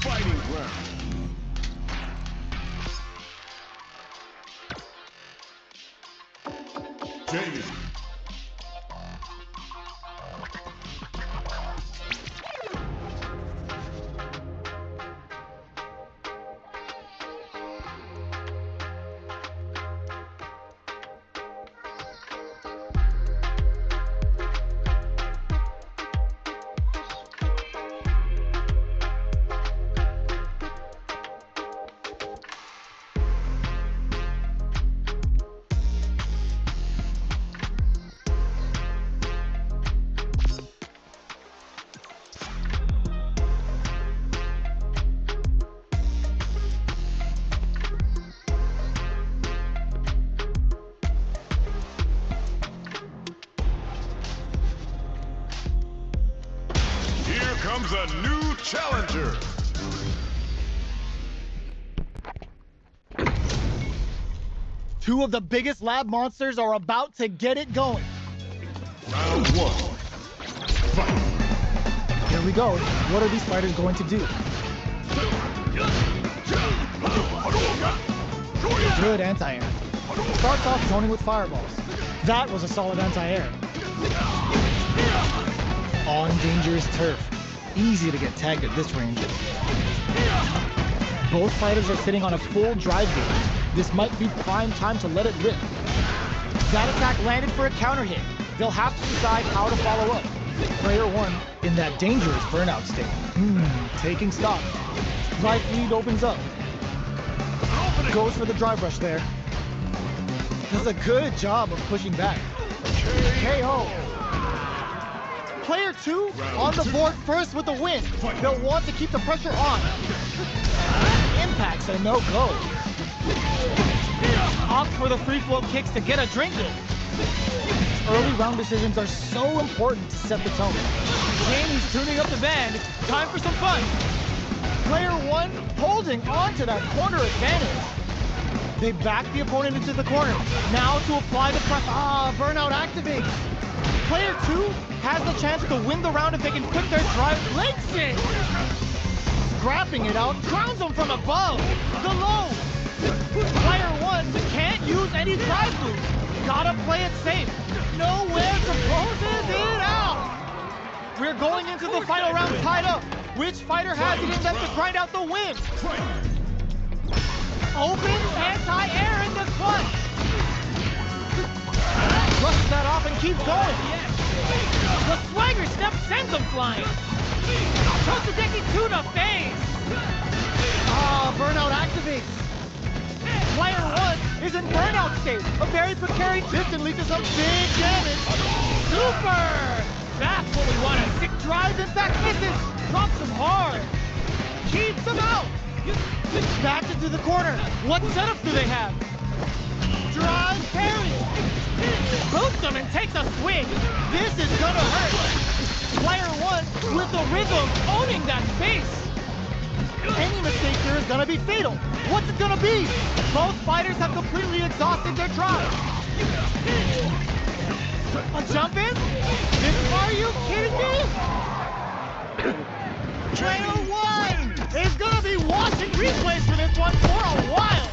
Fighting ground. Jamie. Comes a new challenger. Two of the biggest lab monsters are about to get it going. Round one. Fight. Here we go. What are these fighters going to do? Good anti-air. Starts off zoning with fireballs. That was a solid anti-air. On dangerous turf. Easy to get tagged at this range. Both fighters are sitting on a full drive gauge. This might be prime time to let it rip. That attack landed for a counter hit. They'll have to decide how to follow up. Player one in that dangerous burnout state. Taking stock. Life lead opens up. Goes for the drive rush there. Does a good job of pushing back. KO. Player two on the board first with the win. They'll want to keep the pressure on. Impacts a no-go. Opt for the free flow kicks to get a drink in. Early round decisions are so important to set the tone. Jamie's tuning up the band. Time for some fun. Player one holding on to that corner advantage. They back the opponent into the corner. Now to apply the press. Burnout activates. Player two has the chance to win the round if they can put their drive legs in. Scrapping it out, crowns them from above. The low. Player one can't use any drive moves. Gotta play it safe. Nowhere to close it out. We're going into the final round tied up. Which fighter has it in them to grind out the win? Open anti-air in the clutch. Brushes that off and keeps going. The swagger step sends him flying. Tosadeki to the face. Burnout activates. Player one is in burnout state. A very precarious piston leads to some big damage. Super! That's what we want. A sick drive, in fact, misses. Drops him hard. Keeps him out. Back into the corner. What setup do they have? Drive parry. Boots him and takes a swing. This is gonna hurt. Player one with the rhythm, owning that space. Any mistake here is gonna be fatal. What's it gonna be? Both fighters have completely exhausted their drive. A jump in? Are you kidding me? Player one is gonna be watching replays for this one for a while.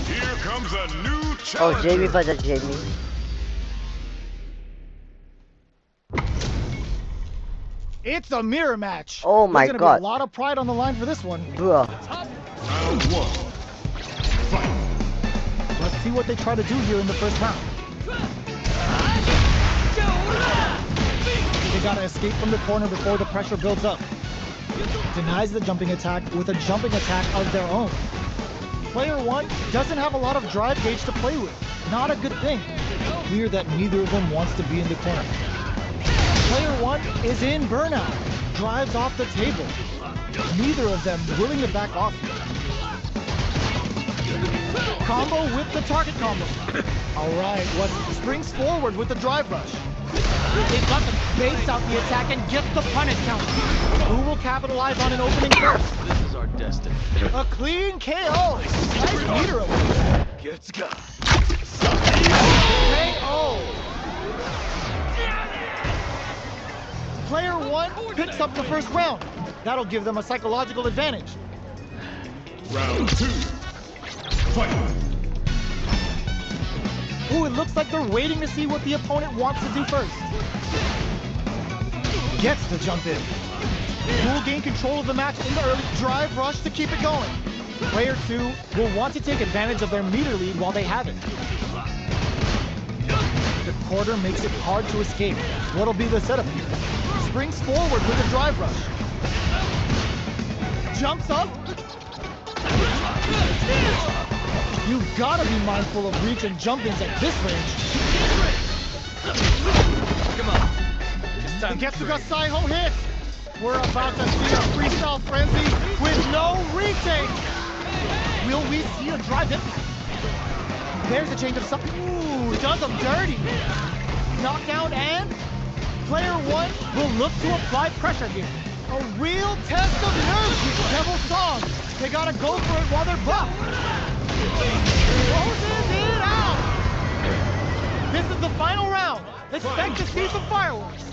Here comes a new challenger. Oh, Jamie versus Jamie. It's a mirror match. Oh my There's gonna God. be a lot of pride on the line for this one. Bruh. Round one. Fight. Let's see what they try to do here in the first round. They gotta escape from the corner before the pressure builds up. Denies the jumping attack with a jumping attack of their own. Player one doesn't have a lot of drive gauge to play with. Not a good thing. Clear that neither of them wants to be in the corner. Player one is in burnout. Drives off the table. Neither of them willing to back off here. Combo with the target combo. Alright, what springs forward with the drive rush. They've got to base out the attack and get the punish count. Who will capitalize on an opening first? This is our destiny. A clean KO. Nice meter away. Gets got. Player 1 picks up the first round. That'll give them a psychological advantage. Round 2. Fight. Ooh, it looks like they're waiting to see what the opponent wants to do first. Gets the jump in. Will gain control of the match in the early drive rush to keep it going. Player 2 will want to take advantage of their meter lead while they have it. The quarter makes it hard to escape. What'll be the setup here? Springs forward with a drive rush. Jumps up. You've got to be mindful of reach and jump-ins at this range. Come on. It's time to Getsuga Saiho hits. We're about to see a freestyle frenzy with no retake. Will we see a drive impact? There's a change of something. Ooh, does them dirty. Knockdown and player 1 will look to apply pressure here. A real test of nerves here. Devil Song. They gotta go for it while they're buffed. Closes it out. This is the final round. Expect to see some fireworks.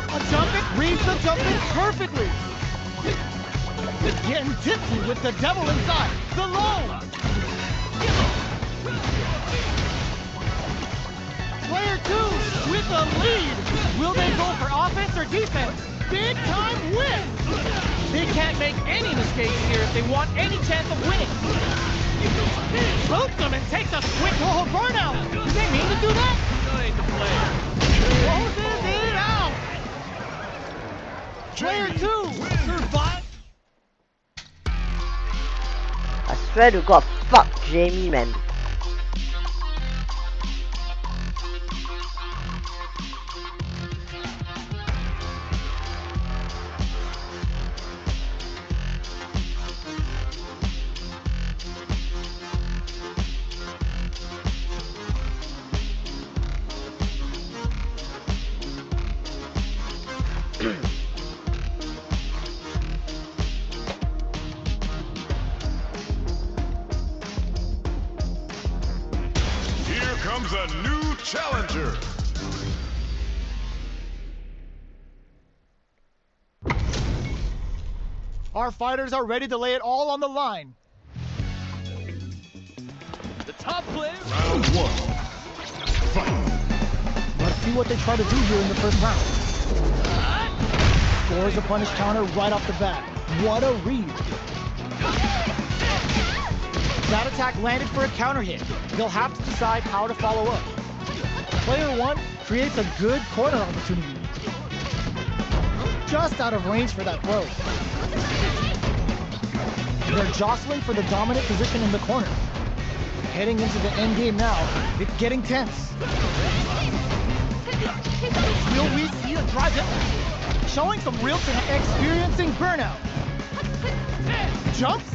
A jump it, reads the jump in perfectly. Getting tipsy with the devil inside. The low. Player 2 with the lead. Will they go for offense or defense? Big time win. They can't make any mistakes here if they want any chance of winning. Boots them and takes a quick little burnout. Did they mean to do that? Good to play. Closes it out. Player 2 survives. I swear to God, fuck Jamie, man. Here comes a new challenger. Our fighters are ready to lay it all on the line. The top player. Round 1. Fight. Let's see what they try to do here in the first round. Scores a punish counter right off the bat. What a read. That attack landed for a counter hit. They'll have to decide how to follow up. Player 1 creates a good corner opportunity. Just out of range for that throw. They're jostling for the dominant position in the corner. Heading into the end game now. It's getting tense. Will we see a drive hit? Showing some real experiencing burnout. Jumps.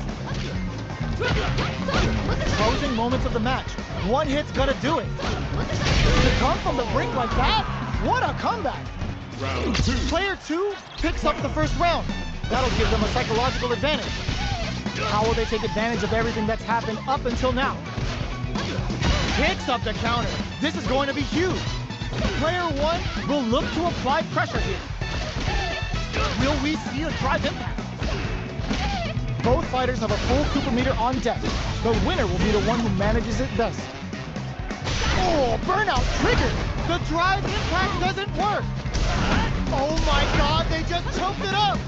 Closing moments of the match. One hit's gonna do it. To come from the brink like that? What a comeback. Round 2. Player 2 picks up the first round. That'll give them a psychological advantage. How will they take advantage of everything that's happened up until now? Picks up the counter. This is going to be huge. Player 1 will look to apply pressure here. Will we see a drive impact? Both fighters have a full super meter on deck. The winner will be the one who manages it best. Oh, burnout triggered. The drive impact doesn't work. Oh my God, they just choked it up.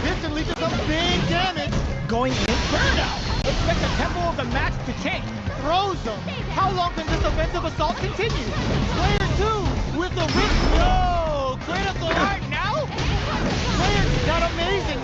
This can lead to some big damage. Going in, burnout. Expect the tempo of the match to change. Throws them. How long can this offensive assault continue? Player 2 with the win. No, cleared up the heart now. Player, that amazing.